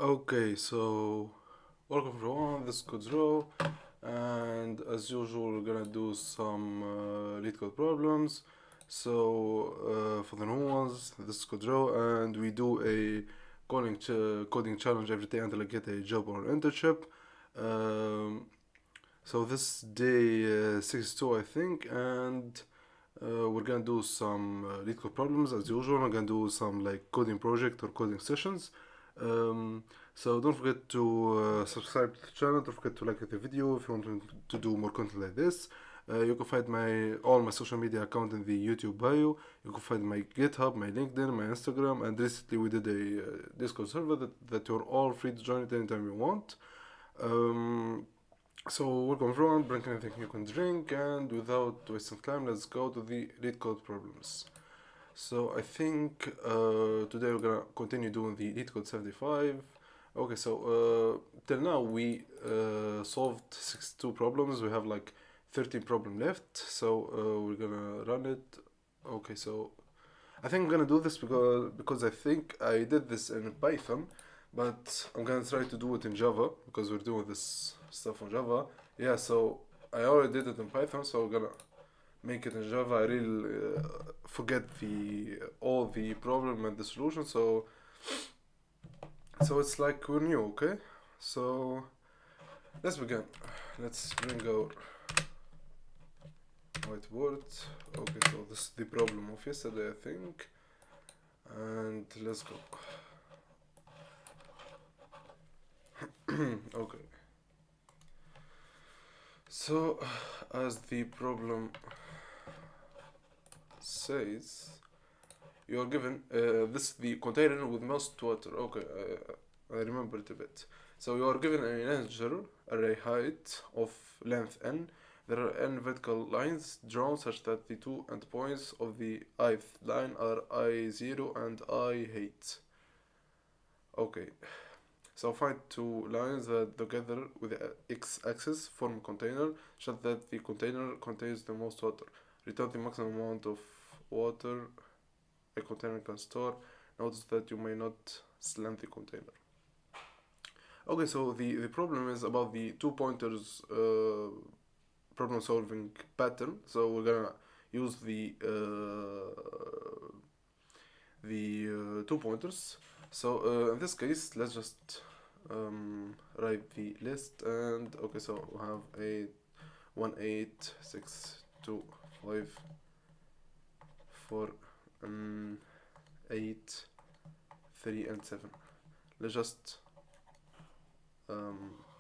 Okay, so welcome everyone, this is Codes Row, and as usual, we're gonna do some lead code problems. For the new ones, this is Codes Row, and we do a coding challenge every day until I get a job or an internship. Um, so this is day 62, I think, and we're gonna do some lead code problems as usual. I'm gonna do some like coding project or coding sessions. Um, so don't forget to subscribe to the channel. Don't forget to like the video if you want to do more content like this. You can find my all my social media account in the YouTube bio. You can find my GitHub, my LinkedIn, my Instagram, and recently we did a Discord server that you're all free to join at any time you want. Um, so welcome everyone, bring anything you can drink, and without wasting time, let's go to the lead code problems. So I think today we're gonna continue doing the lead code 75. Okay, so till now we solved 62 problems. We have like 13 problem left. So we're gonna run it. Okay, so I think I'm gonna do this because I think I did this in Python, but I'm gonna try to do it in Java because we're doing this stuff on Java. Yeah, so I already did it in Python, so we're gonna make it in Java. I really forget the all the problem and the solution, so it's like we're new. Okay, so let's begin. Let's bring our whiteboard. Okay, so this is the problem of yesterday, I think, and let's go. Okay, so as the problem says, you are given this the container with most water. Okay, I remember it a bit. So you are given an integer array height of length n. There are n vertical lines drawn such that the two endpoints of the ith line are I0 and I8. Okay, so find two lines that together with the x-axis form a container such that the container contains the most water. Return the maximum amount of water a container can store. Notice that you may not slant the container. Okay, so the problem is about the two pointers problem solving pattern. So we're gonna use the two pointers. So in this case, let's just write the list, and okay, so we have 8 1 8 6 2 5 4 8 3 and 7. Let's just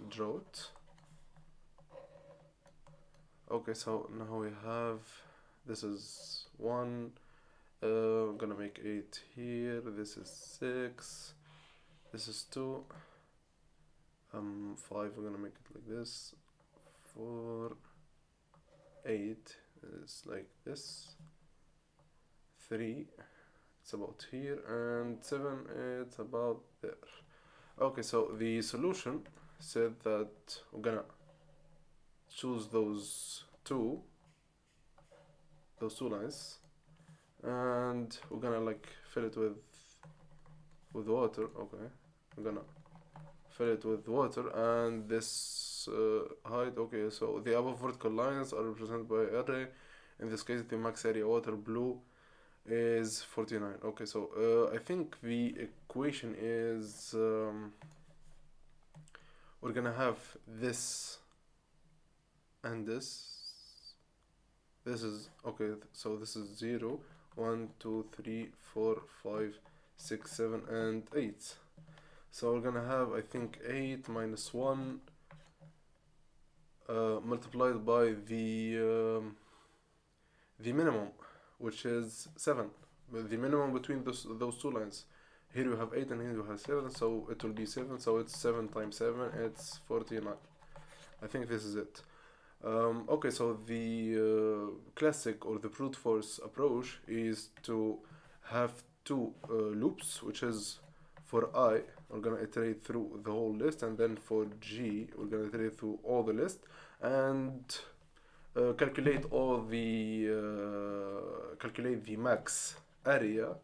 draw it. Okay, so now we have, this is 1, I'm gonna make 8 here, this is 6, this is 2, 5, we're gonna make it like this, 4, 8 is like this, 3, it's about here, and 7, it's about there. Okay, so the solution said that we're gonna choose those two lines, and we're gonna like fill it with water. Okay, I'm gonna fill it with water, and this height. Okay, so the above vertical lines are represented by array. In this case, the max area water blue is 49. Okay, so I think the equation is we're gonna have this and this is okay, so this is 0 1 2 3 4 5 6 7 and 8. So we're gonna have, I think, 8 minus 1 multiplied by the minimum, which is 7, the minimum between those two lines. Here you have 8 and here you have 7, so it will be 7, so it's 7 times 7, it's 49. I think this is it. Okay, so the classic or the brute force approach is to have two loops, which is for I, we're gonna iterate through the whole list, and then for G, we're gonna iterate through all the list, and calculate the max area,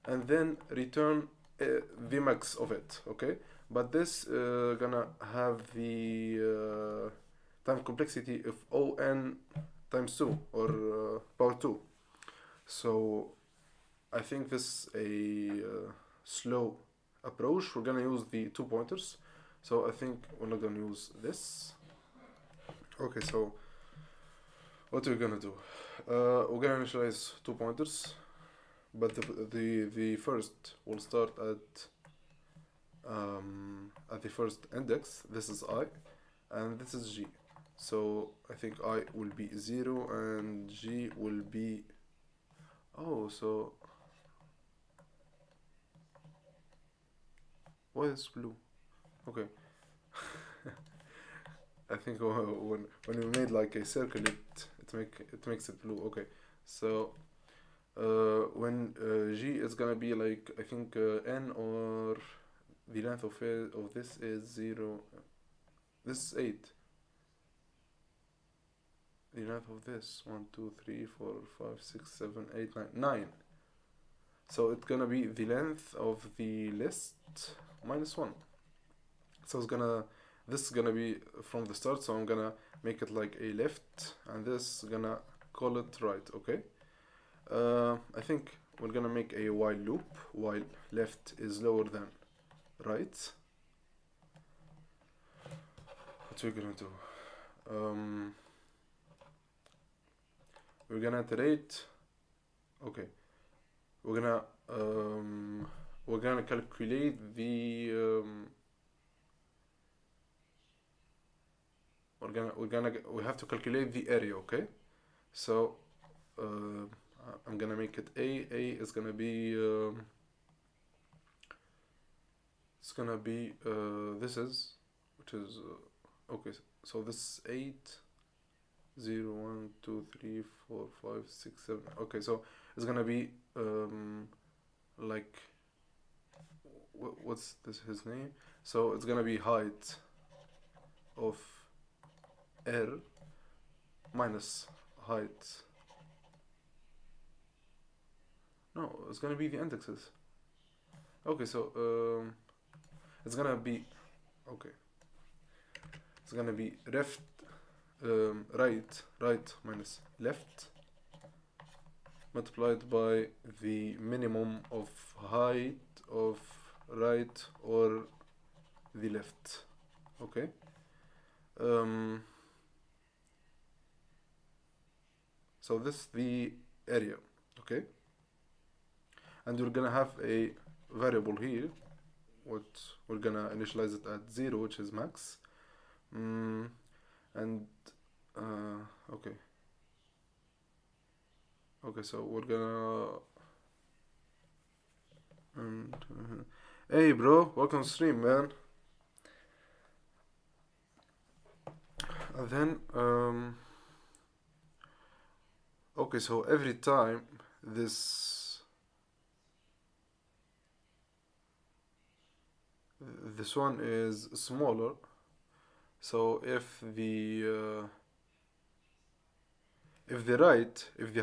and then return the max of it, okay? But this gonna have the time complexity of on times 2 or power 2. So I think this a slow approach. We're gonna use the two pointers. So I think we're not gonna use this. Okay, so what we're gonna do? We're gonna initialize two pointers, but the first will start at the first index. This is I, and this is G. So I think I will be 0 and G will be. Oh, so why is blue? Okay. I think when we made like a circle, it makes it blue. Okay, so when G is gonna be like, I think n, or the length of this is 0. This is 8. The length of this 1 2 3 4 5 6 7 8 9 9. So it's gonna be the length of the list minus 1. So this is gonna be from the start, so I'm gonna make it like a left, and this gonna call it right. Okay. I think we're gonna make a while loop while left is lower than right. What we're gonna do? We're gonna iterate. Okay. We're gonna calculate the we have to calculate the area. Okay. So I'm gonna make it a is gonna be it's gonna be this is, which is okay, so this is 8 0 1 2 3 4 5 6 7. Okay, so it's gonna be like what's this his name? So it's gonna be height of R minus height. No, it's gonna be the indexes. Okay, so it's gonna be okay. It's gonna be right minus left multiplied by the minimum of height of right or the left. Okay. So this is the area. Okay. And we're gonna have a variable here. What we're gonna initialize it at 0, which is max. And okay. Okay, so we're gonna and hey bro, welcome to stream, man. And then okay, so every time this one is smaller, so if the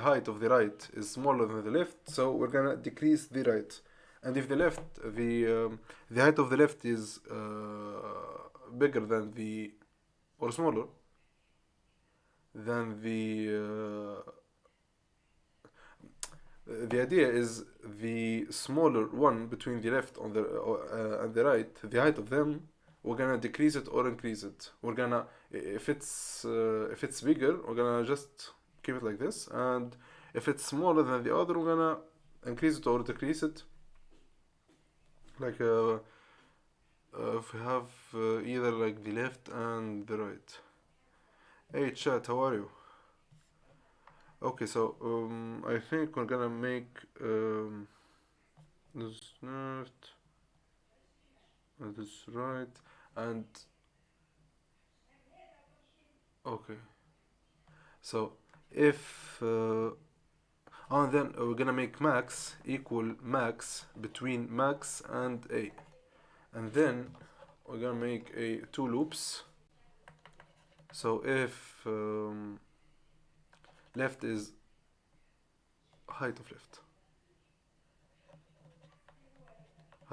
height of the right is smaller than the left, so we're gonna decrease the right. And if the height of the left is bigger than or smaller than the idea is the smaller one between the left on and the right, the height of them, we're gonna decrease it or increase it. We're gonna, if it's bigger, we're gonna just keep it like this, and if it's smaller than the other, we're gonna increase it or decrease it. Like if we have either like the left and the right. Hey chat, how are you? Okay, so I think we're gonna make this left and this right, and okay. So if and then we're gonna make max equal max between max and a, and then we're gonna make two loops. So if left is height of left,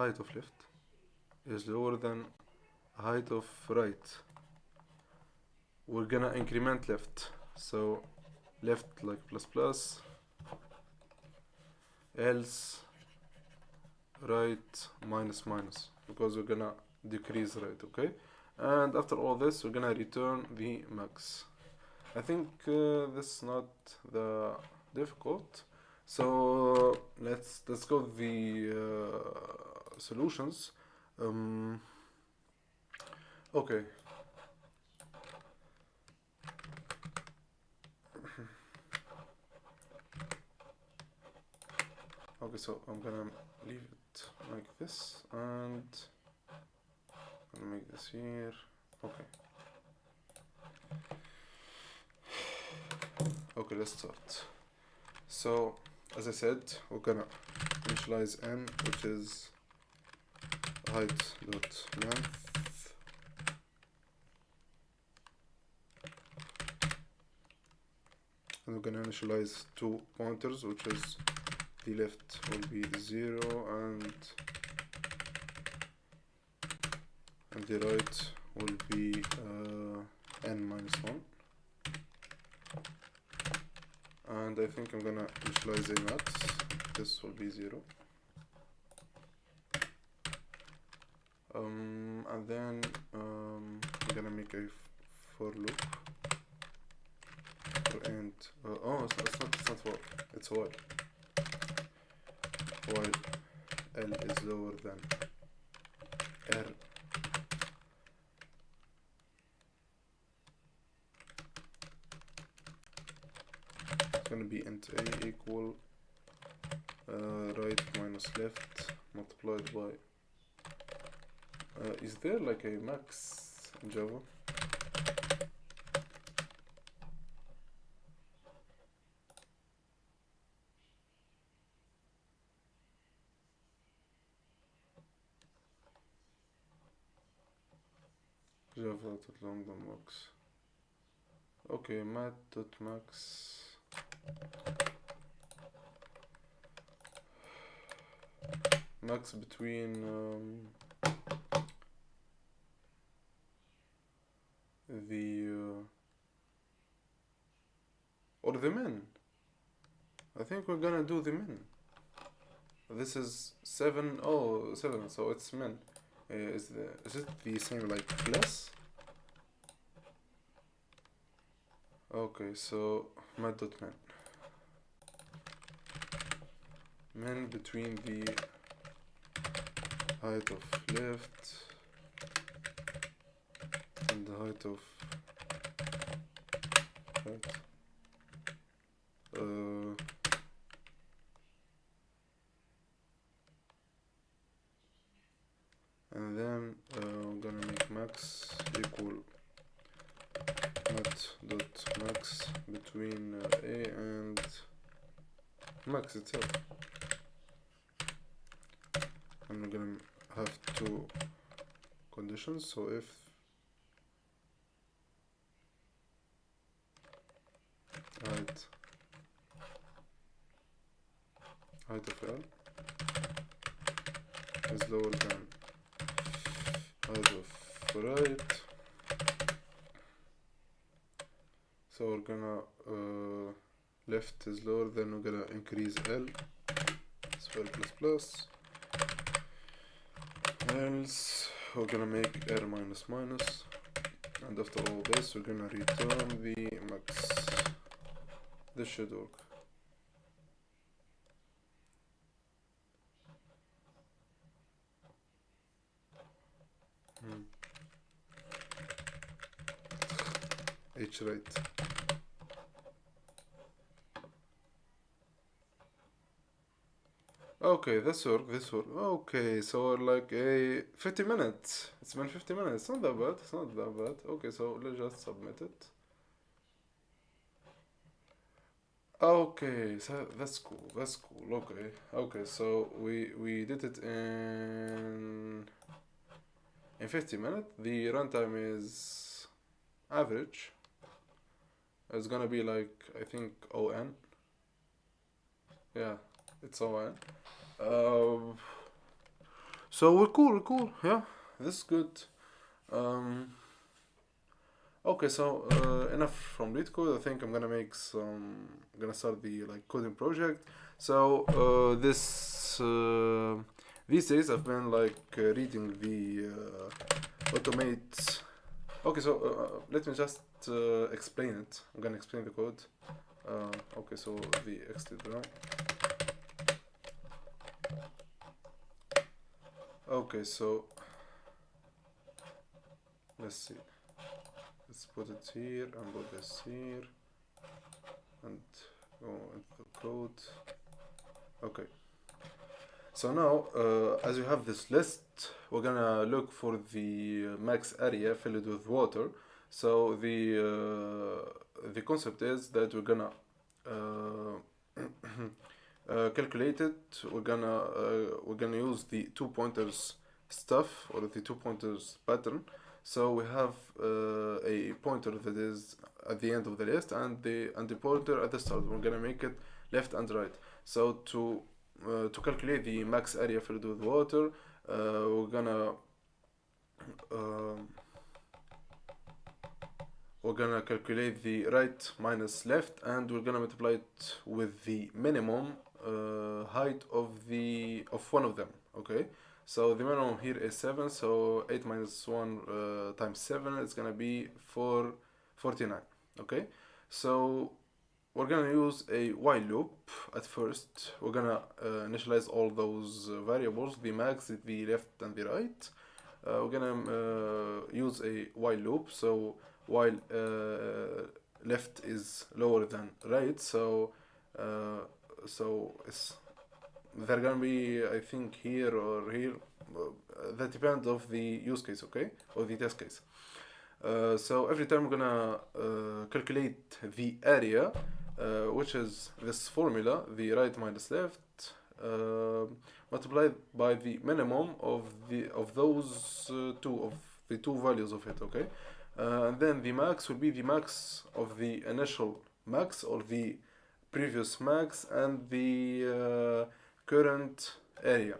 height of left is lower than height of right, we're gonna increment left. So left like plus plus, else right minus minus, because we're gonna decrease right, okay? And after all this, we're gonna return the max. I think this is not the difficult. So let's go to the solutions. Okay. Okay, so I'm gonna leave it like this, and I'm gonna make this here. Okay. Okay, let's start. So, as I said, we're gonna initialize n, which is height dot length, and we're gonna initialize two pointers, which is the left will be 0 and the right will be n minus 1. And I think I'm gonna initialize a max. This will be 0. And then I'm gonna make a for loop for int. Oh, it's not for, it's while. While L is lower than R. It's gonna be int A equal right minus left multiplied by. Is there like a max in Java? Java dot lambda max. Okay, mat dot max. Max between the or the min. I think we're gonna do the min. This is 7. Oh, 7. So it's min. Is it the same like plus? Okay, so mat dot min. Min between the height of left and the height of right. And then I'm gonna make max equal mat dot max between A and max itself. And we're gonna have two conditions. So if height of L is lower than height of right, so we're gonna left is lower, then we're gonna increase L, so L plus plus, else we're gonna make R minus minus, and after all this we're gonna return the max. This should work. H right. Okay, this work. Okay, so like a 50 minutes. It's been 50 minutes. Not that bad. It's not that bad. Okay, so let's just submit it. Okay, so that's cool. Okay, so we did it in 50 minutes. The runtime is average. It's gonna be like, I think, ON. Yeah, it's ON. So we're cool. Yeah, this is good. Um, okay, so enough from lead code. I think I'm gonna make some. I'm gonna start the like coding project. So these days I've been like reading the automate. Okay, so let me just explain it. I'm gonna explain the code. Okay, so the exit now. Okay, so let's see. Let's put it here and put this here and go into the code. Okay. So now, as you have this list, we're gonna look for the max area filled with water. So the concept is that uh, calculate it. We're gonna use the two pointers stuff or the two pointers pattern. So we have a pointer that is at the end of the list and the pointer at the start. We're gonna make it left and right. So to calculate the max area filled with water, we're gonna um, calculate the right minus left, and we're gonna multiply it with the minimum height of one of them. Okay, so the minimum here is 7, so 8 minus 1 times 7 is gonna be 49. Okay, so we're gonna use a while loop at first. We're gonna initialize all those variables, the max, the left, and the right. We're gonna use a while loop. So while left is lower than right, so they're gonna be, I think, here or here. That depends of the use case, okay, or the test case. So every time we're gonna calculate the area, which is this formula, the right minus left, multiplied by the minimum of those the two values of it. Okay, and then the max will be the max of the initial max or the previous max and the current area.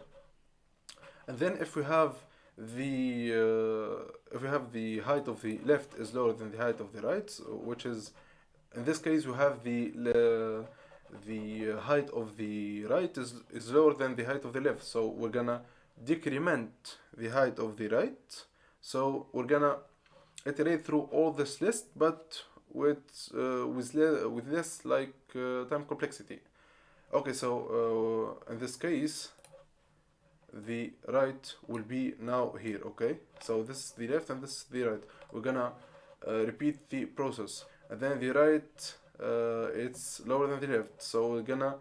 And then if we have the height of the left is lower than the height of the right, which is in this case we have the height of the right is lower than the height of the left, so we're gonna decrement the height of the right. So we're gonna iterate through all this list, but with less like time complexity. Okay, so in this case the right will be now here. Okay, so this is the left and this is the right. We're gonna repeat the process, and then the right it's lower than the left, so we're gonna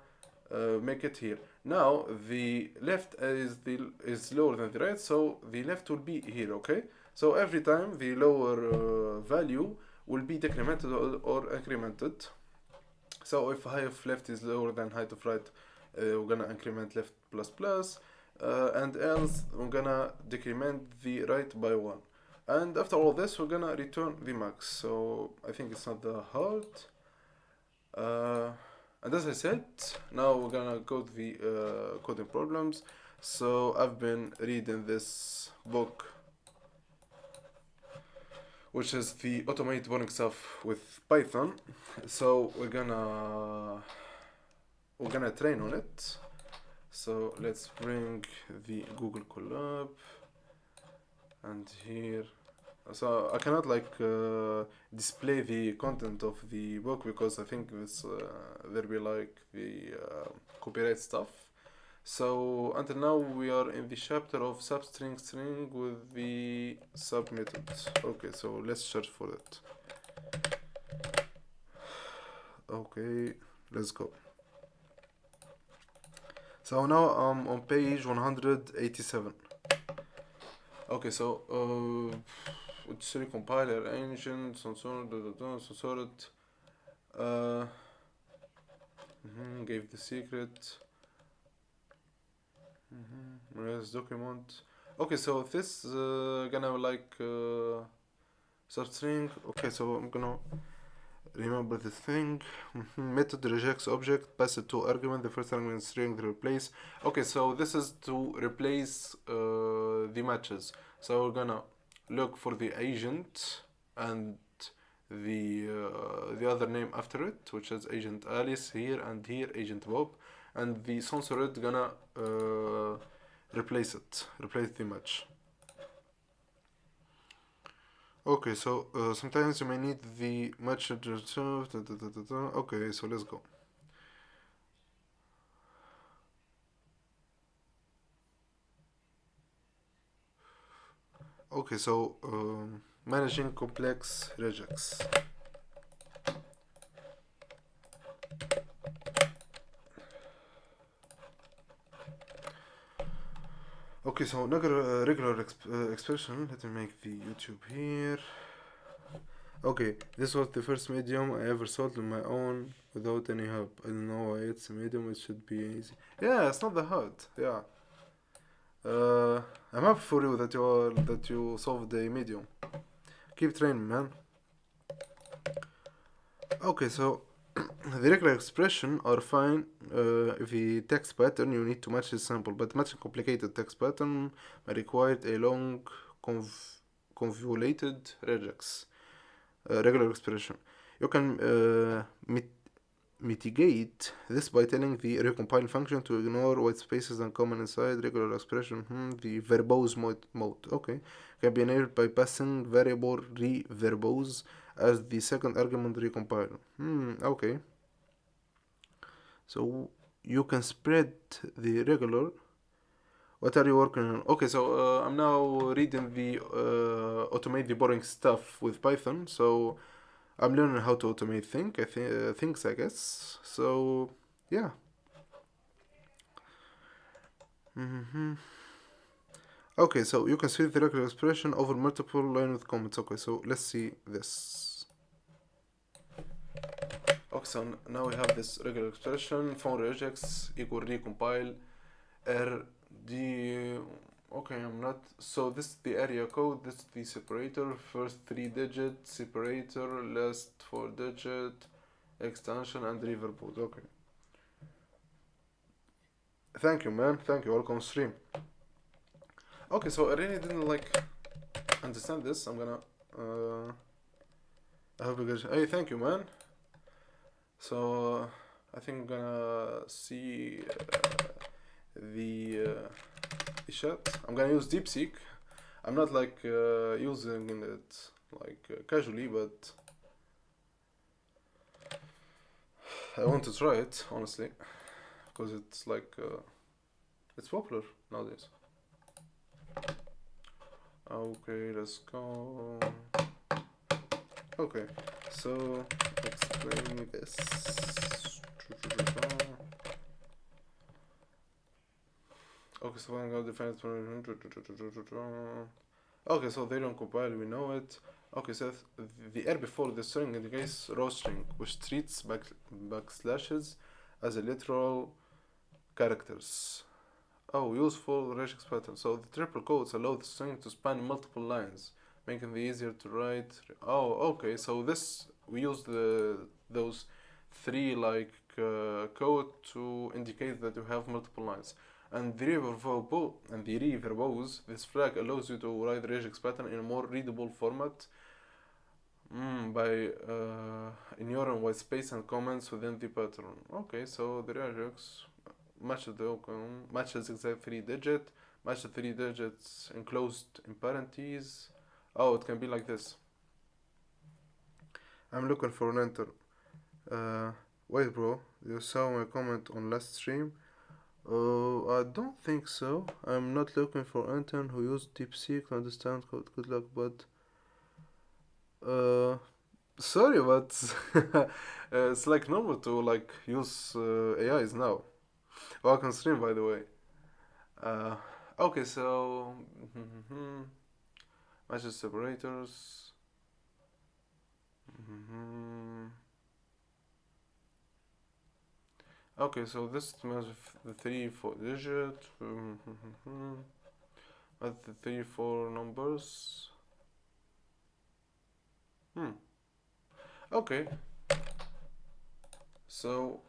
make it here. Now the left is lower than the right, so the left will be here. Okay, so every time the lower value will be decremented or incremented. So if height of left is lower than height of right, we're gonna increment left plus plus, and else we're gonna decrement the right by 1. And after all this, we're gonna return the max. So I think it's not that hard. And as I said, now we're gonna go to the coding problems. So I've been reading this book, which is the automate boring stuff with Python. So we're gonna train on it. So let's bring the Google Colab, and here, so I cannot like display the content of the book because I think this there'll be like the copyright stuff. So until now we are in the chapter of substring string with the sub method. Okay, so let's search for it. Okay, let's go. So now I'm on page 187. Okay, so it's compiler engine, censored, gave the secret, res document. Okay, so this gonna like substring. Okay, so I'm gonna Remember this thing. Method rejects object, pass it to argument. The first argument is string replace. Okay, so this is to replace the matches. So we're gonna look for the agent and the other name after it, which is agent Alice here and here agent Bob, and the censored gonna replace the match. Okay, so sometimes you may need the match. Okay, so let's go. Okay, so managing complex regex. Okay, so regular expression. Let me make the YouTube here. Okay, this was the first medium I ever sold on my own without any help. I don't know why it's a medium. It should be easy. Yeah, it's not that hard. Yeah. I'm happy for you that you solved the medium. Keep training, man. Okay, so the regular expression are fine if the text pattern you need to match the sample, but matching complicated text pattern may require a long convoluted regex regular expression. You can mitigate this by telling the recompile function to ignore white spaces and common inside regular expression. The verbose mode. Okay, can be enabled by passing variable re-verbose as the second argument recompile. Okay. So you can spread the regular. What are you working on? Okay, so I'm now reading the automate the boring stuff with Python. So I'm learning how to automate things, I guess. So yeah. Okay, so you can see the regular expression over multiple line with comments. Okay, so let's see this. Okay, so now we have this regular expression. Found regex equal recompile rd. Okay, I'm not. So this is the area code. This is the separator. First 3-digit separator, last 4-digit extension and reverb. Okay. Thank you, man. Thank you. Welcome stream. Okay, so I really didn't understand this. I'm gonna. I hope you guys. Hey, thank you, man. So I think I'm gonna see the chat. I'm gonna use DeepSeek. I'm not using it casually, but I want to try it honestly because it's it's popular nowadays. Okay, let's go. Okay, so explain this. Okay, so I'm gonna define it. Okay, so they don't compile, we know it. Okay, so the R before the string indicates raw string, which treats backslashes as a literal characters. Oh, useful regex pattern. So the triple quotes allow the string to span multiple lines, making it easier to write. Oh, okay. So this we use those three code to indicate that you have multiple lines. And the reverbose, this flag allows you to write the regex pattern in a more readable format by ignoring white space and comments within the pattern. Okay, so the regex matches exact 3-digit, match the 3 digits enclosed in parentheses. Oh, it can be like this. I'm looking for an enter. Wait, bro, you saw my comment on last stream? I don't think so. I'm not looking for intern who used DeepSeek to understand code. Good luck, but sorry, but it's normal to use AIs now. Welcome stream, by the way. Okay, so matches separators. Okay, so this matches the 3-4-digit. At the 3-4 numbers. Okay. So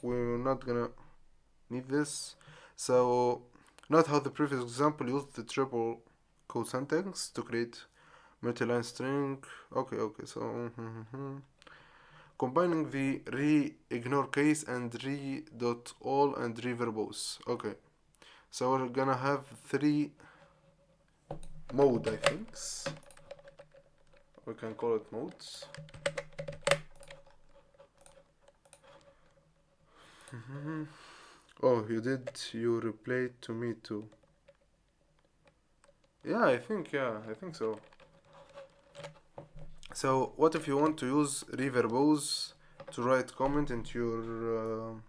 we're not gonna need this. So note how the previous example used the triple quote syntax to create multi-line string. Okay, so combining the re-ignore case and re.all and re-verbose. Okay, so we're gonna have three mode, I think. We can call it modes. Oh, you did. You replied to me too. Yeah, I think so. So what if you want to use reverbose to write comment into your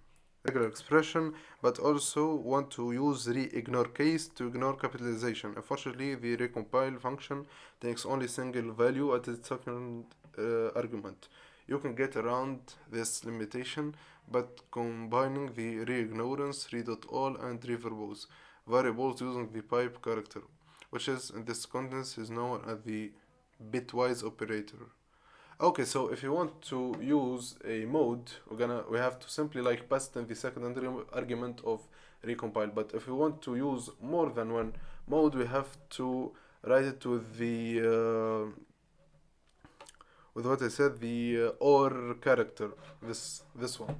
regular expression, but also want to use re-ignore case to ignore capitalization? Unfortunately, the recompile function takes only single value at its second argument. You can get around this limitation, but combining the re-ignorance, re.all, and reverbose variables using the pipe character, which is in this context is known as the bitwise operator. Okay, so if you want to use a mode, we have to simply like pass in the second argument of recompile. But if we want to use more than one mode, we have to write it with what I said, the or character. This one.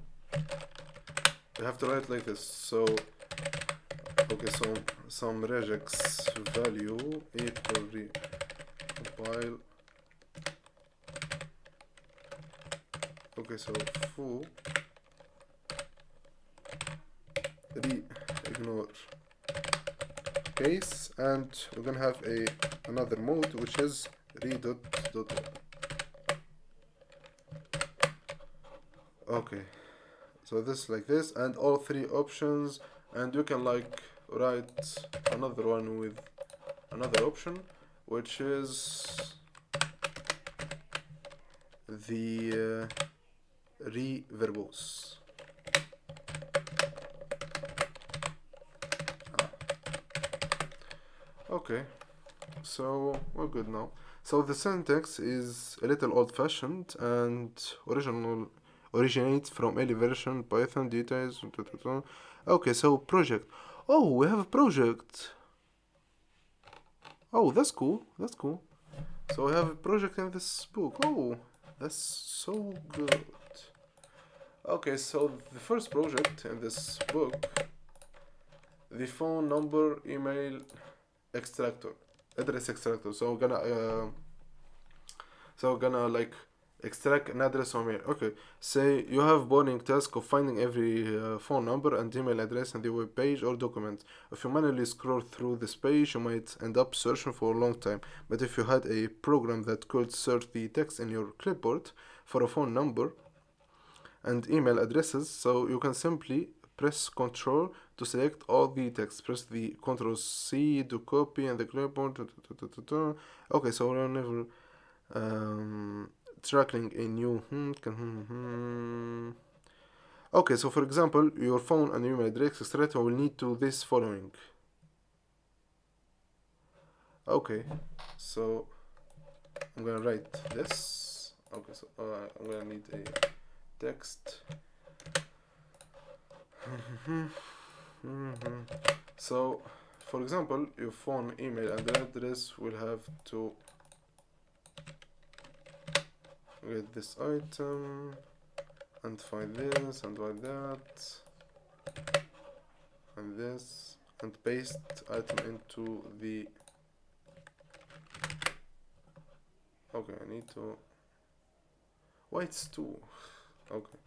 We have to write like this. So okay, so some regex value equal recompile. Okay, so foo re-ignore case, and we're gonna have another mode which is re.all. Okay, so this like this, and all three options, and you can like write another one with another option, which is the re-verbose. Okay, so we're good now. So the syntax is a little old-fashioned and originates from early version Python details. Okay, so project. Oh, we have a project. Oh, that's cool. That's cool. So we have a project in this book. Oh, that's so good. Okay, so the first project in this book, the phone number, email extractor, address extractor. So we're gonna like extract an address from here. Okay, say you have boring task of finding every phone number and email address in the web page or document. If you manually scroll through this page, you might end up searching for a long time. But if you had a program that could search the text in your clipboard for a phone number and email addresses, so you can simply press Ctrl to select all the text. Press the Ctrl C to copy and the clipboard. Okay, so we're never tracking a new. Okay, so for example, your phone and email address etc. will need to this following. Okay, so I'm gonna write this. Okay, so I'm gonna need a text. So, for example, your phone, email, and address will have to get this item and find this and find that and this and paste item into the. Okay, I need to. Why it's two? Okay.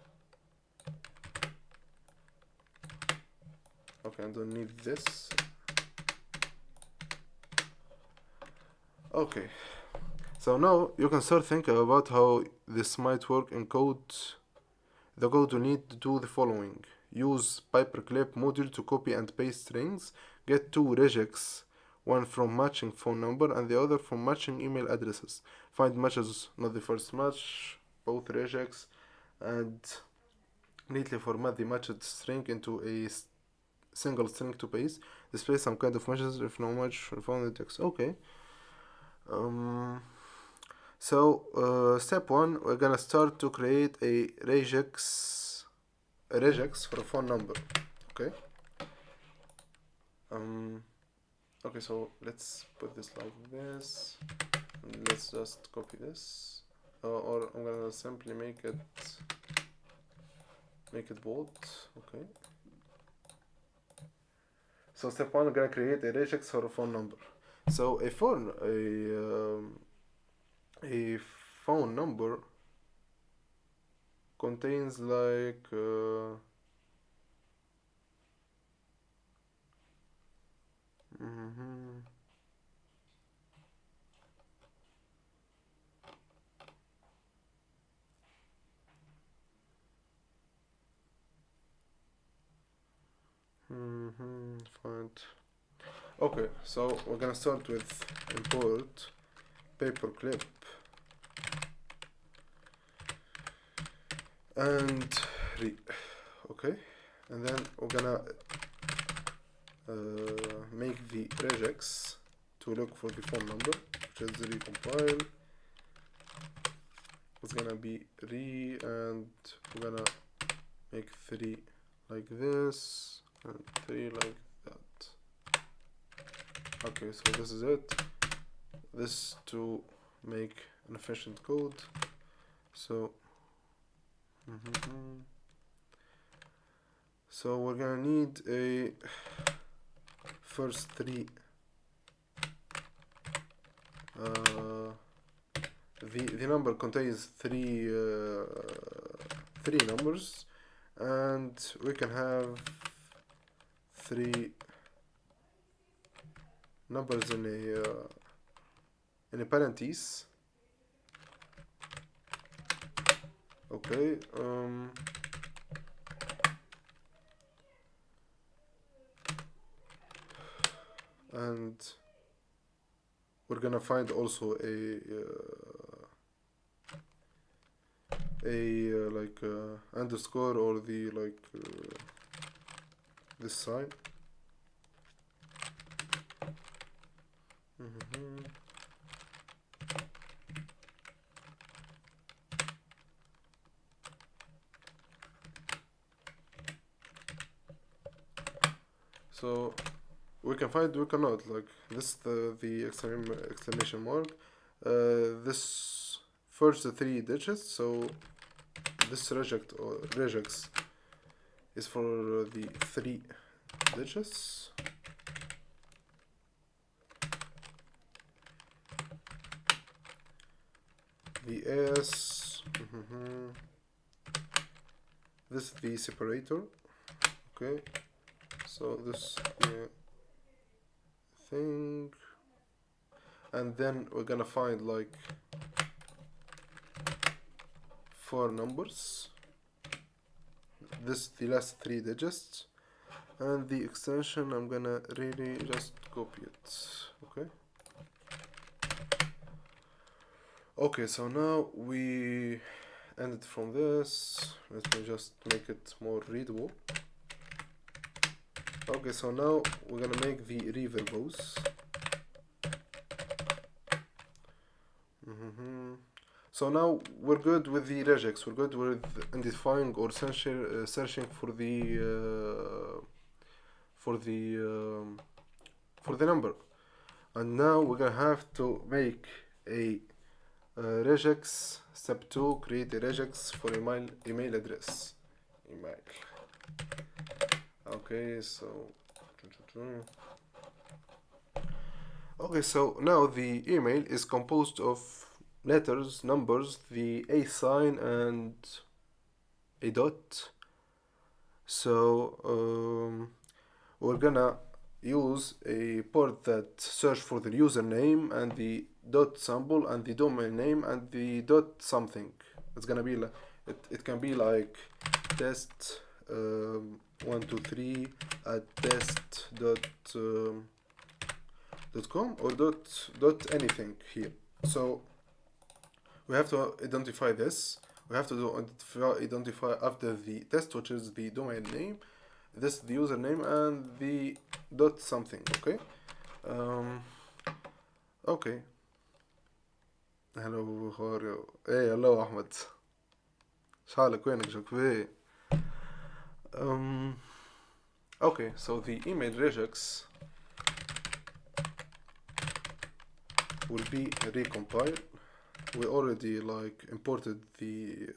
Okay, I don't need this. Okay. So now you can start thinking about how this might work in code. The code will need to do the following. Use paperclip module to copy and paste strings. Get two regex, one from matching phone number and the other from matching email addresses. Find matches, not the first match, both regex, and neatly format the matched string into a single string to paste. Display some kind of matches if no match found in text. Okay. So step one, we're gonna start to create a regex for a phone number. Okay. Okay, so let's put this like this. And let's just copy this, or I'm gonna simply make it bold. Okay. So step one, we're gonna create a regex for a phone number. So a phone number contains like fine. Okay, so we're gonna start with import paperclip and okay, and then we're gonna make the regex to look for the phone number, which is recompile. It's gonna be and we're gonna make 3 like this and 3 like that. Okay, so this is it. This to make an efficient code. So so we're gonna need a first 3 the number contains 3 numbers, and we can have 3 numbers in a parenthesis. Okay, and we're gonna find also a like underscore or the like this sign. So we cannot like this the exclamation mark, this first 3 digits. So this regex is for the 3 digits. The S, this is the separator. Okay, so this thing, and then we're gonna find like 4 numbers. This the last 3 digits, and the extension I'm gonna really just copy it. Okay, so now we ended from this. Let me just make it more readable. Okay, so now we're gonna make the reverbose. So now we're good with the regex. We're good with identifying or searching for the number, and now we're gonna have to make a regex. Step 2, create a regex for email address. Okay, so now the email is composed of letters, numbers, the a sign, and a dot. So we're gonna use a port that search for the username and the dot symbol and the domain name and the dot something. It's gonna be like it can be like test 123 at test.com or dot anything here. So we have to identify this. We have to identify after the test, which is the domain name, this the username, and the dot something. Okay. Okay. Hello, how are you? Hey, hello, Ahmed. شحالك وينك شو كيفاه؟ Um, okay, so the email regex will be recompiled. We already like imported the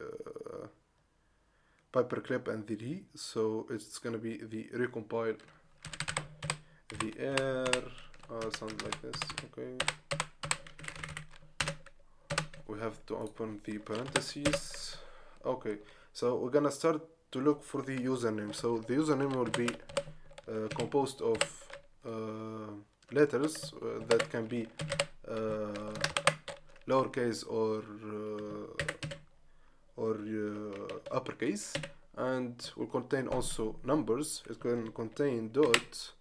paperclip and the re, so it's gonna be the recompile the air something like this. Okay, we have to open the parentheses. Okay, so we're gonna start to look for the username. So the username will be composed of letters that can be lowercase or uppercase, and will contain also numbers. It can contain dot.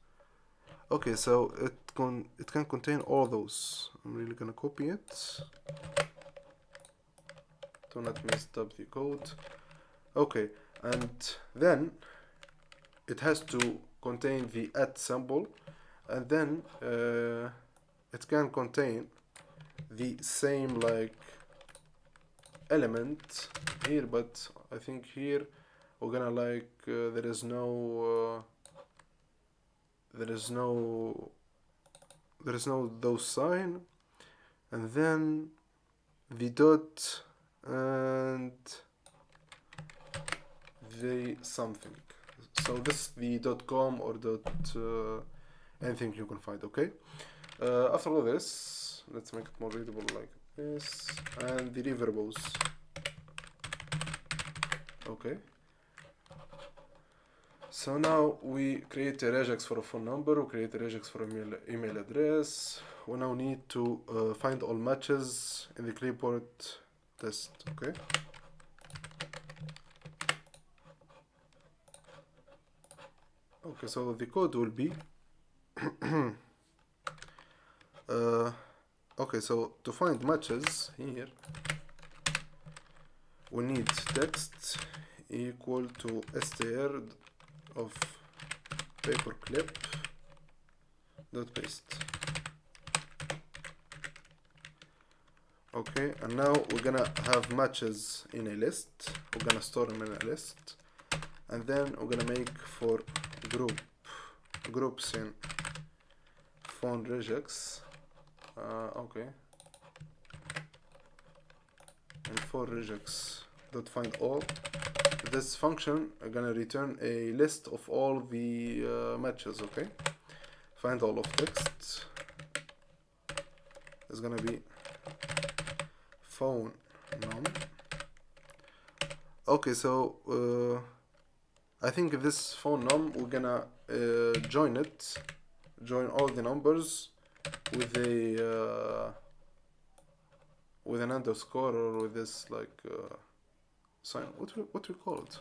Okay, so it can contain all those. I'm really gonna copy it to not mess up the code. Okay, and then it has to contain the at symbol, and then it can contain the same like element here, but I think here we're gonna like there is no those sign, and then the dot and the something. So this is the .com or anything you can find. Okay, after all this, let's make it more readable like this, and the variables. Okay, so now we create a regex for a phone number, we create a regex for email address. We now need to find all matches in the clipboard test. Okay, okay, so the code will be okay, so to find matches here we need text equal to str of paperclip dot paste. Okay, and now we're gonna have matches in a list. We're gonna store them in a list, and then we're gonna make for groups in phone regex. Okay, and for regex dot find all. This function are gonna return a list of all the matches. Okay, find all of text is gonna be phone num. Okay, so I think this phone num we're gonna join all the numbers with a with an underscore or with this like sign. What we call it?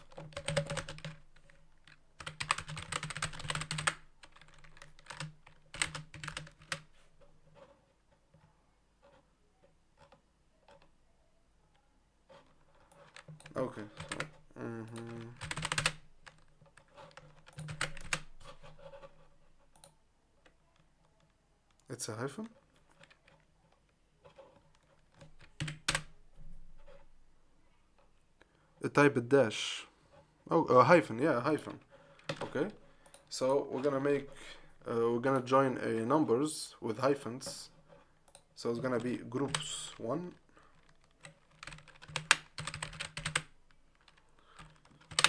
Okay. It's a hyphen. Type a dash. Oh, a hyphen. Yeah, hyphen. Okay. So we're gonna join numbers with hyphens. So it's gonna be groups 1,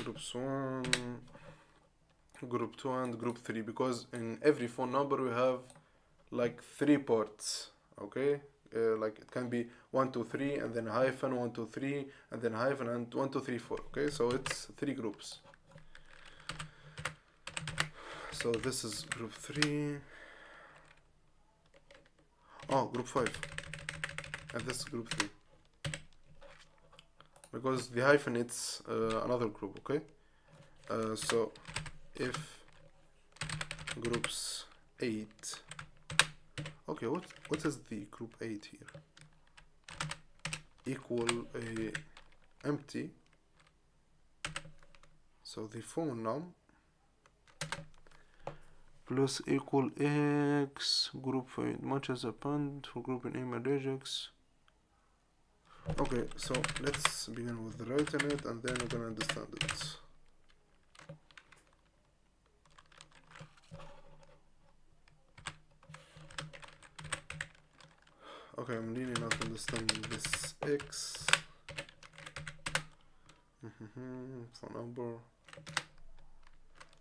groups 1, group 2, and group 3, because in every phone number we have like 3 parts. Okay, like it can be 1 2 3 and then hyphen 1 2 3 and then hyphen and 1 2 3 4. Okay, so it's 3 groups. So this is group 3. Oh, group 5, and this is group 3, because the hyphen it's another group. Okay, so if groups 8. Okay, what is the group 8 here? Equal a empty. So the phone num plus equal x group 5 matches append for group in email regex. Okay, so let's begin with writing it and then we're gonna understand it. Okay, I'm really not understanding this X. Phone number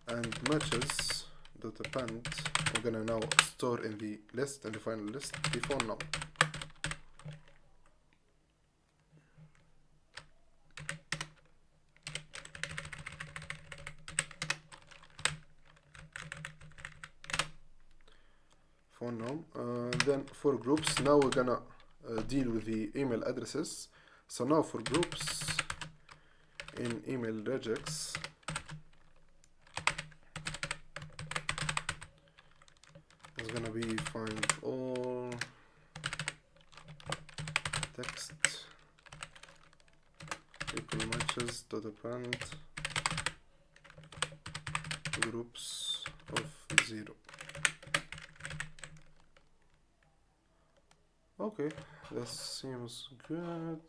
and matches dot append. We're gonna now store in the list, in the final list, the phone number. Phone number. Then for groups, now we're gonna deal with the email addresses. So now for groups in email regex, it's gonna be find all text equal matches dot append groups of 0. Okay, that seems good.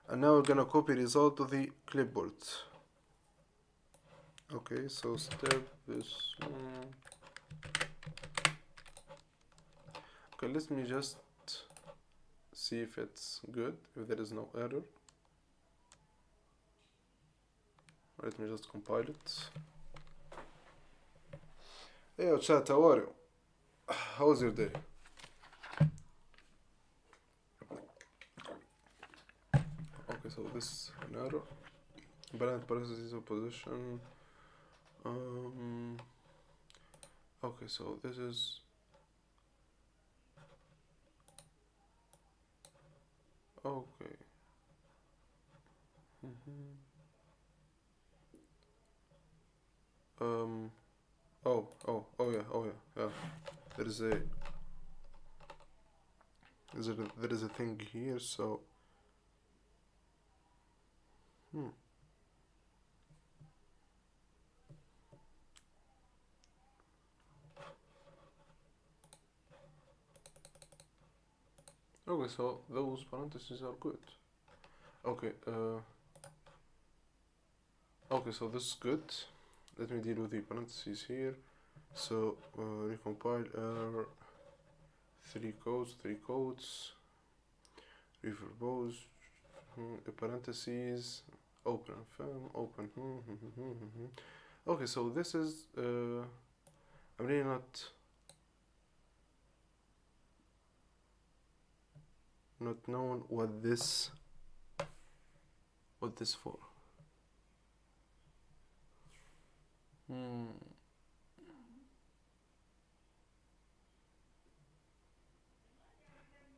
And now we're gonna copy result to the clipboard. Okay, so step this one. Okay, let me just see if it's good, if there is no error. Let me just compile it. Hey, chat, how are you? How was your day? Okay, so this is an error. Balance parentheses of position. Okay, so this is. Okay. Oh yeah. There is a thing here, so okay, so those parentheses are good. Okay, okay, so this is good. Let me deal with the parentheses here. So recompile error, three quotes, reverbose, parentheses, open film, open. Okay, so this is I'm really not knowing what this for.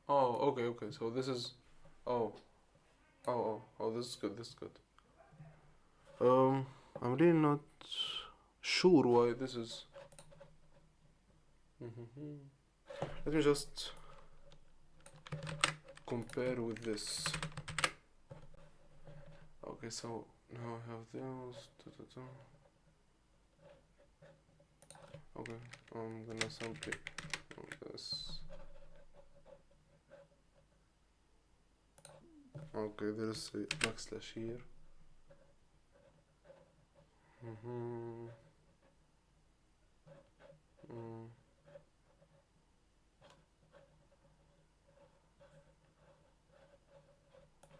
Oh, okay. So this is, oh, this is good. This is good. I'm really not sure why this is. Let me just compare with this. Okay, so now I have those. Okay, I'm gonna sample this. Okay, there's a backslash here.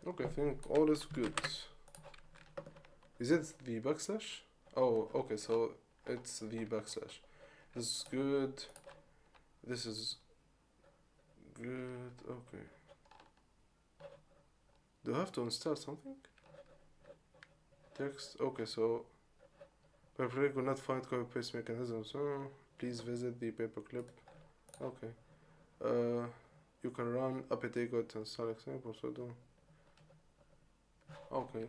Okay, I think all is good. Is it the backslash? Oh, okay, so it's the backslash. This is good. This is good. Okay. Do I have to install something? Text. Okay, so paperclip will not find copy paste mechanism. So please visit the paperclip. Okay. You can run apt go to install example. So do. Okay.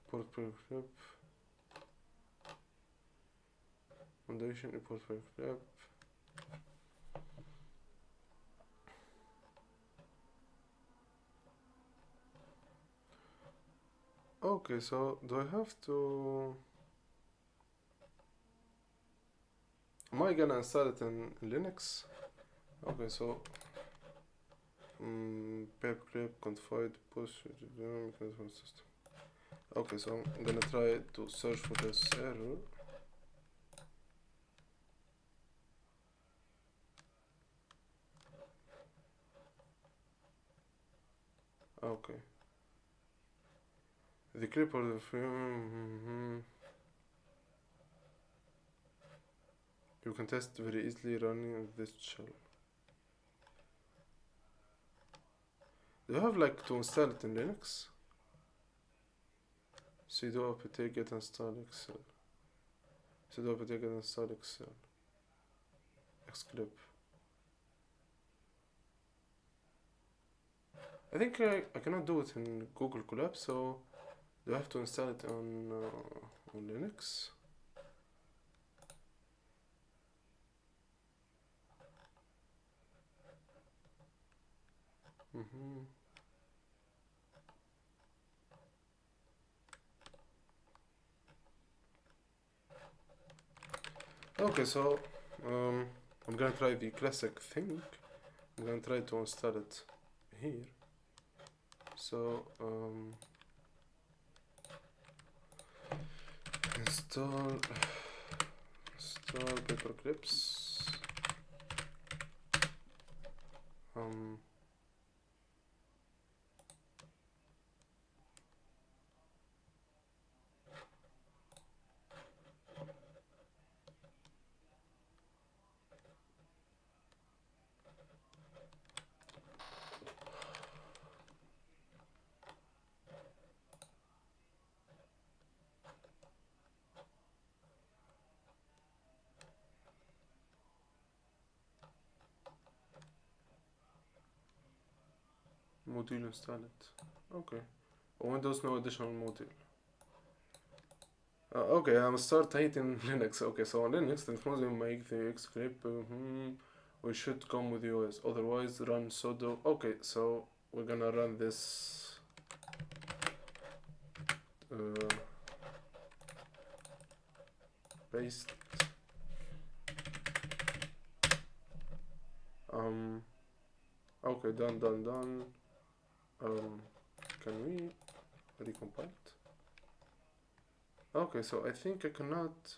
Import paperclip. Foundation. Import paperclip. Okay, so do I have to? Am I gonna install it in Linux? Okay, so paperclip, confide, push, system. Okay, so I'm gonna try to search for this error. Okay. The clip or the frame. You can test very easily running this shell. Do you have like to install it in Linux? sudo apt get install Excel. sudo apt get install Excel. Xclip. I think I cannot do it in Google Colab, so do I have to install it on Linux? Okay, so I'm gonna try the classic thing. I'm gonna try to install it here. So install paperclips. Module installed. Okay. Windows no additional module. Okay, I'm start hating Linux. Okay, so on Linux, the module make the Xclip. We should come with US. Otherwise, run sudo. Okay, so we're gonna run this. Paste. Okay, done. Can we recompile it? Okay, so I think I cannot.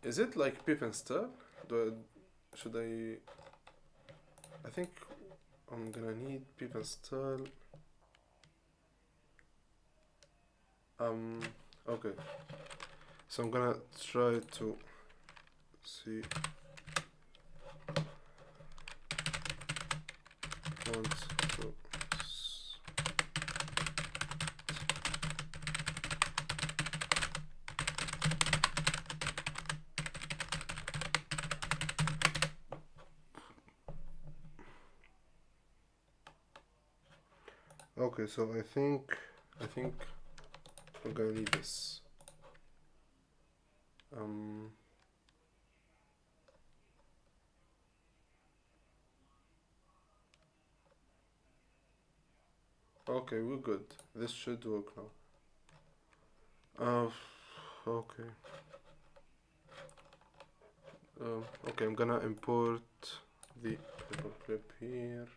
Is it like pip install? Should I? I think I'm gonna need pip install. Okay. So I'm gonna try to see. Okay, so I think we're gonna need this. Okay, we're good. This should work now. Okay. Okay, I'm gonna import the paperclip here.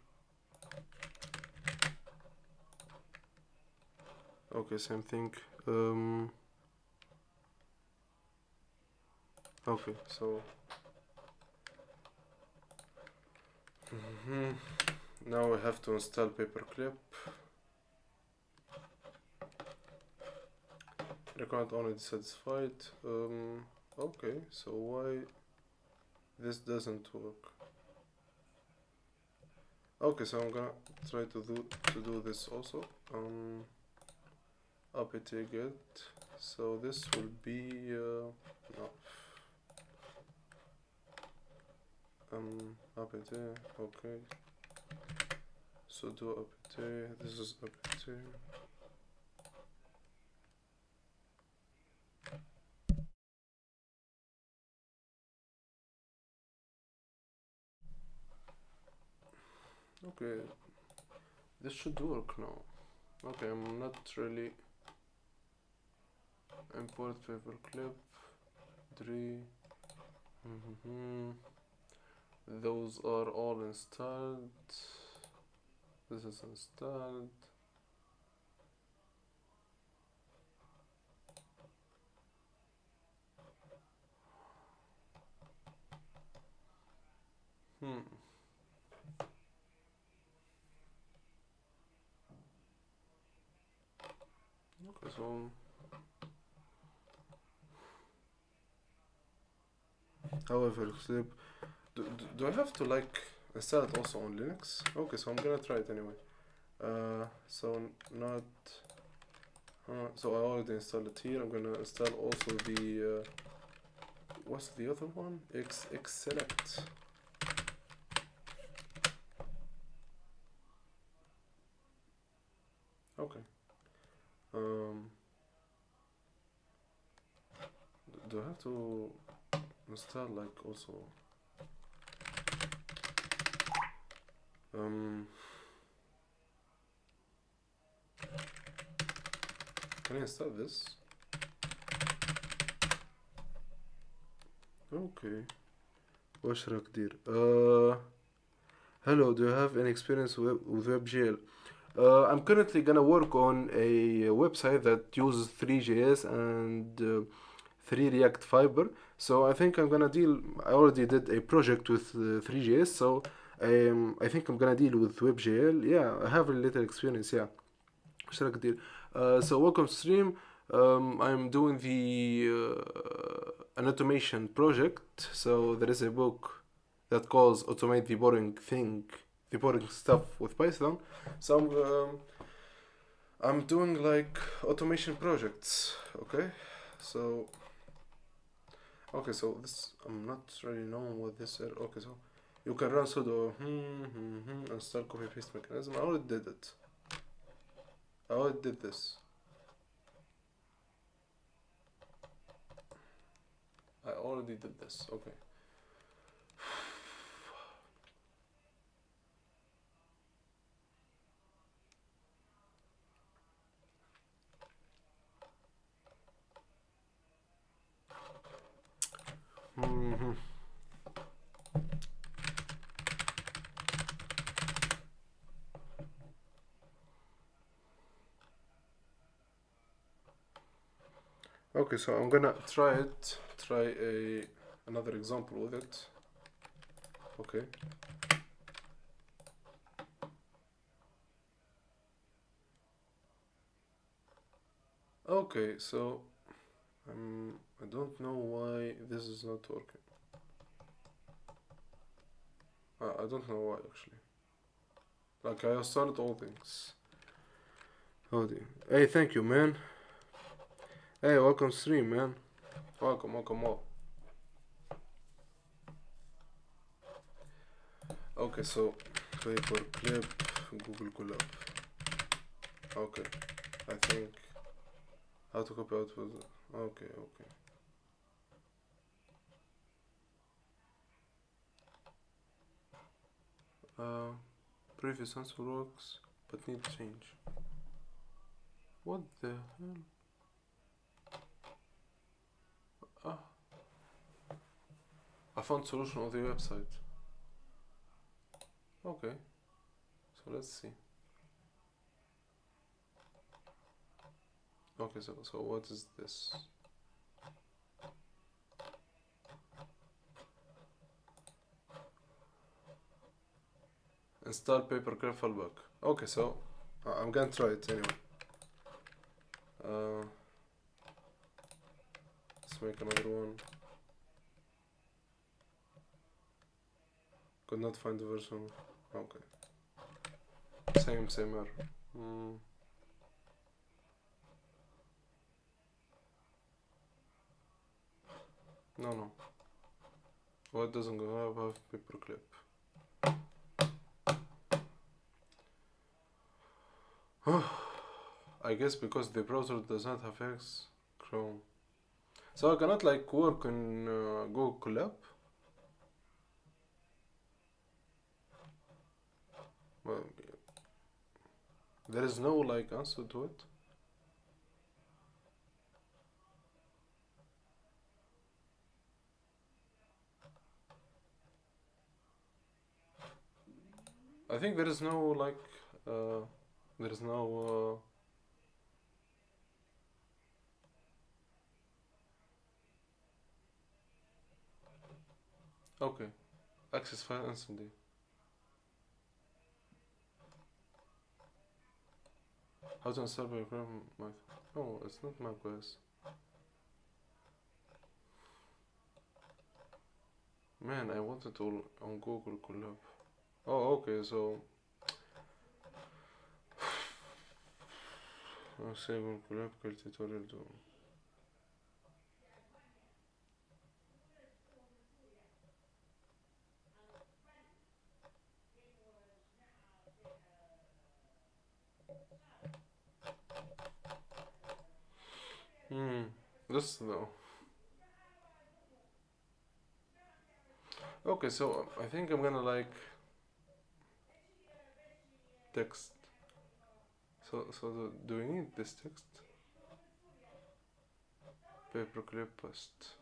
Okay, same thing. Okay, so now we have to install paperclip. Requirement only satisfied. Okay, so why this doesn't work? Okay, so I'm gonna try to do this also. Apt get. So this will be no. Apt, okay. Sudo apt. This is apt. Okay, this should work now. Okay, I'm not really import paperclip 3. Those are all installed. This is installed. Hmm. Okay, so however, Clip, do I have to like install it also on Linux? Okay, so I'm gonna try it anyway. So not. So I already installed it here. I'm gonna install also the. What's the other one? X select. Okay. Um. Do I have to install like also? Um. Can I install this? Okay. واشرك دير. Hello, do you have any experience with WebGL? I'm currently gonna work on a website that uses 3JS and 3 React Fiber. So I think I'm gonna deal. I already did a project with 3JS, so I think I'm gonna deal with WebGL. Yeah, I have a little experience. Yeah. وش رايك دير؟ So welcome stream. I'm doing the an automation project. So there is a book that calls automate the boring thing, the boring stuff with Python. So I'm doing like automation projects. Okay, so so this I'm not really knowing what this is. Okay, so you can run sudo install copy paste mechanism. I already did it. I already did this. I already did this. Okay. Mm-hmm. Okay, so I'm gonna try it. Try another example with it. Okay. Okay, so I don't know why this is not working. I don't know why actually. Like I started all things. Oh dear. Hey, thank you, man. Hey, welcome stream, man. Welcome all. Okay, so paper clip, Google Colab. Okay, I think how to copy out with. Okay. Previous answer works, but need change. What the hell? Ah, I found solution on the website. Okay, so let's see. Okay, so what is this? Install paperclip fallback. Okay, so I'm gonna try it anyway. Let's make another one. Could not find the version. Okay. Same error. No. What doesn't have paperclip? I guess because the browser does not have X Chrome. So I cannot like work in Google Colab. Well, there is no like answer to it. I think there is no like there is no okay, access file instantly. How to install program my no, it's not macOS. Man, I wanted to on Google Collab. Oh, okay, so I'll say Google Collab create tutorial to. Hmm. This though. Okay, so I think I'm gonna like text. Do we need this text? Paperclip post.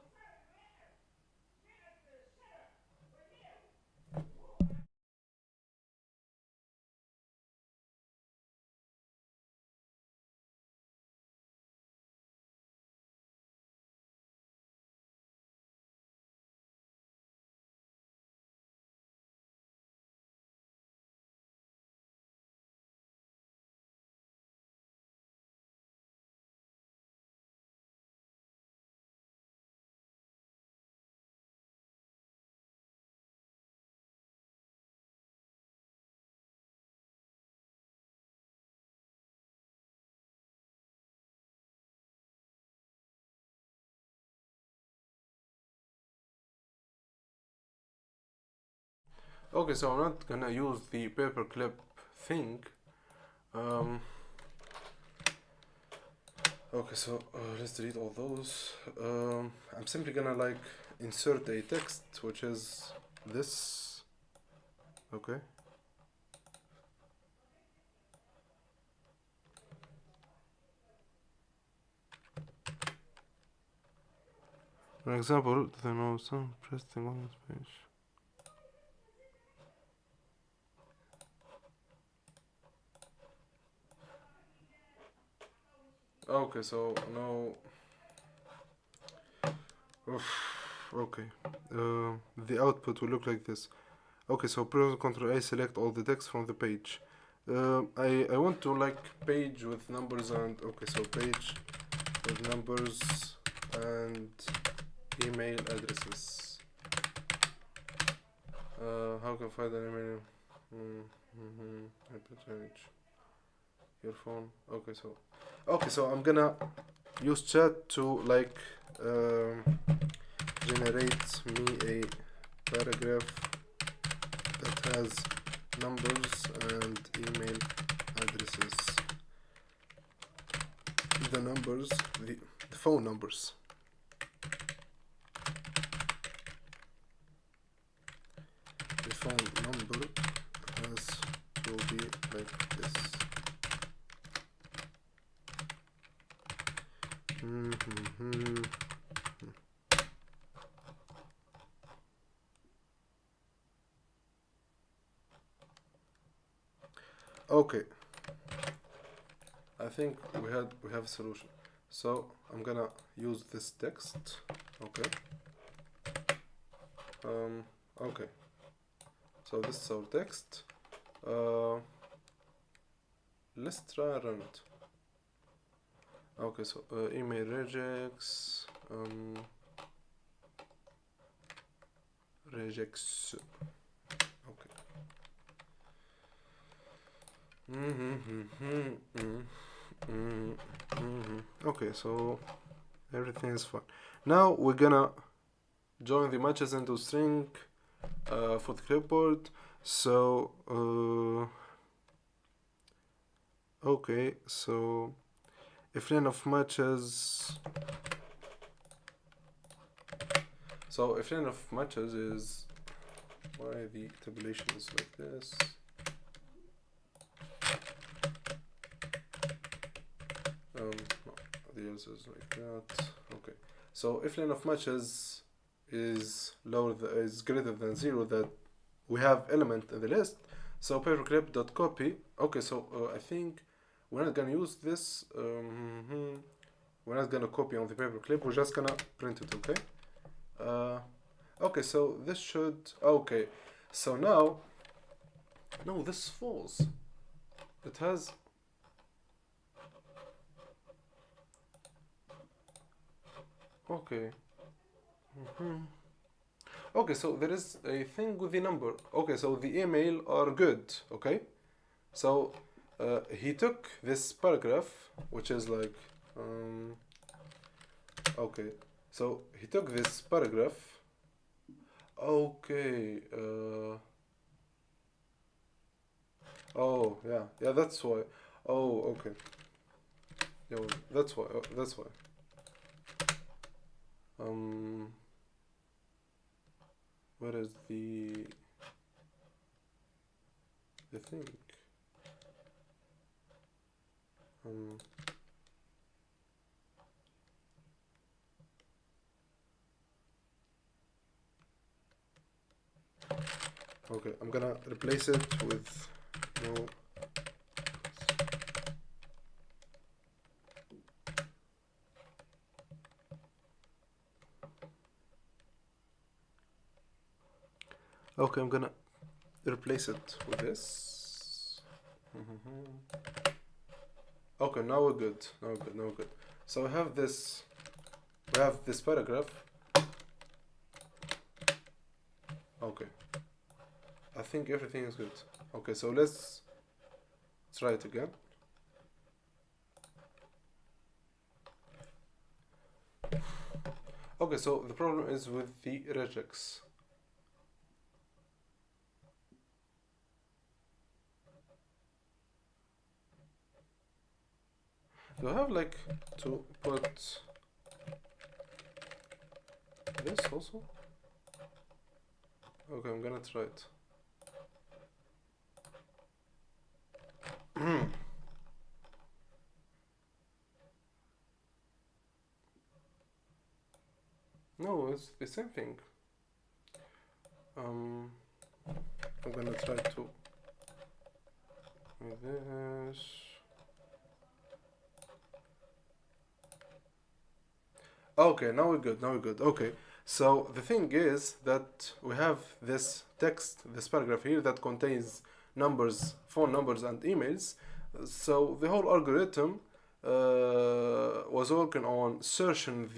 Okay, so I'm not gonna use the paperclip thing. Um, okay, so let's delete all those. I'm simply gonna like insert a text, which is this. Okay. For example, the no some pressing on this page. Okay, so no. Oof, okay. The output will look like this. Okay, so press Ctrl A, select all the text from the page. I want to like page with numbers and okay, so page with numbers and email addresses. How can I find an email? Change your phone. Okay, so I'm gonna use chat to like generate me a paragraph that has numbers and email addresses. The numbers, the phone numbers. The phone number has will be like this. Okay, I think we have a solution. So I'm gonna use this text. Okay. Okay. So this is our text. Let's try and run it. Okay, so email regex. Regex. Okay. Okay, so everything is fine. Now we're gonna join the matches into string for the clipboard. So okay, so if len of matches, so if len of matches is why the tabulation is like this. No, the answer is like that. Okay, so if len of matches is greater than 0, that we have element in the list. So paperclip.copy. Okay, so I think we're not gonna use this. We're not gonna copy on the paperclip. We're just gonna print it. Okay. Uh, okay. So this should. Okay. So now, no, this is false. It has. Okay. Okay, so there is a thing with the number. Okay, so the email are good. Okay, so he took this paragraph, which is like, okay, so he took this paragraph. Okay. Oh yeah, yeah. That's why. Oh okay. Yeah, well, that's why. That's why. Um, where is the thing? Um, okay, I'm gonna replace it with no. Okay, I'm gonna replace it with this. Okay, now we're good. Now we're good. Now we're good. So we have this. We have this paragraph. Okay. I think everything is good. Okay, so let's try it again. Okay, so the problem is with the regex. Do I have like to put this also? Okay, I'm gonna try it. No, it's the same thing. I'm gonna try to with this. Okay, now we're good. Now we're good. Okay, so the thing is that we have this text, this paragraph here that contains numbers, phone numbers, and emails. So the whole algorithm was working on searching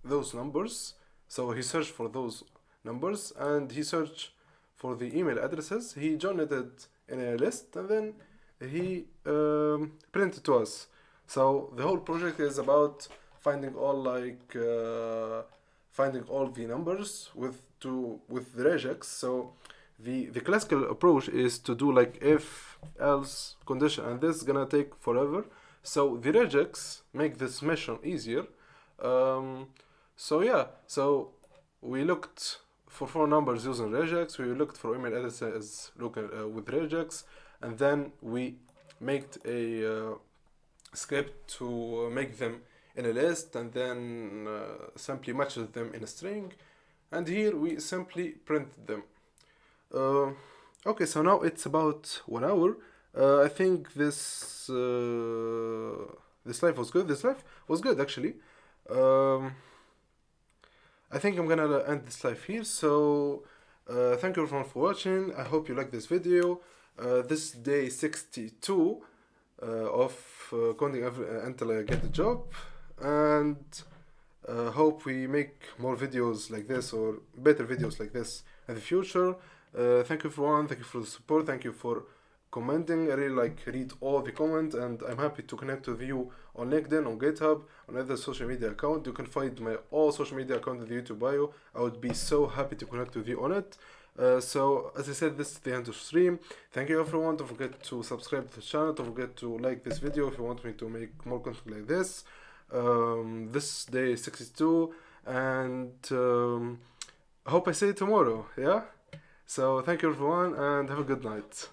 those numbers. So he searched for those numbers and he searched for the email addresses. He joined it in a list and then he printed to us. So the whole project is about finding all the numbers with the regex. So the classical approach is to do like if else condition, and this is gonna take forever. So the regex make this mission easier. So yeah, so we looked for four numbers using regex. We looked for email addresses looking with regex, and then we made a script to make them in a list, and then simply matches them in a string, and here we simply print them. Okay, so now it's about 1 hour. I think this live was good. This live was good actually. I think I'm gonna end this live here. So thank you everyone for watching. I hope you like this video. This is day 62 of coding until I get the job, and hope we make more videos like this or better videos like this in the future. Thank you everyone. Thank you for the support. Thank you for commenting. I really read all the comments, and I'm happy to connect with you on LinkedIn, on GitHub, on other social media account. You can find my all social media account in the YouTube bio. I would be so happy to connect with you on it. So as I said, this is the end of stream. Thank you everyone. Don't forget to subscribe to the channel. Don't forget to like this video if you want me to make more content like this. This is day 62, and I hope I see you tomorrow. Yeah. So thank you everyone, and have a good night.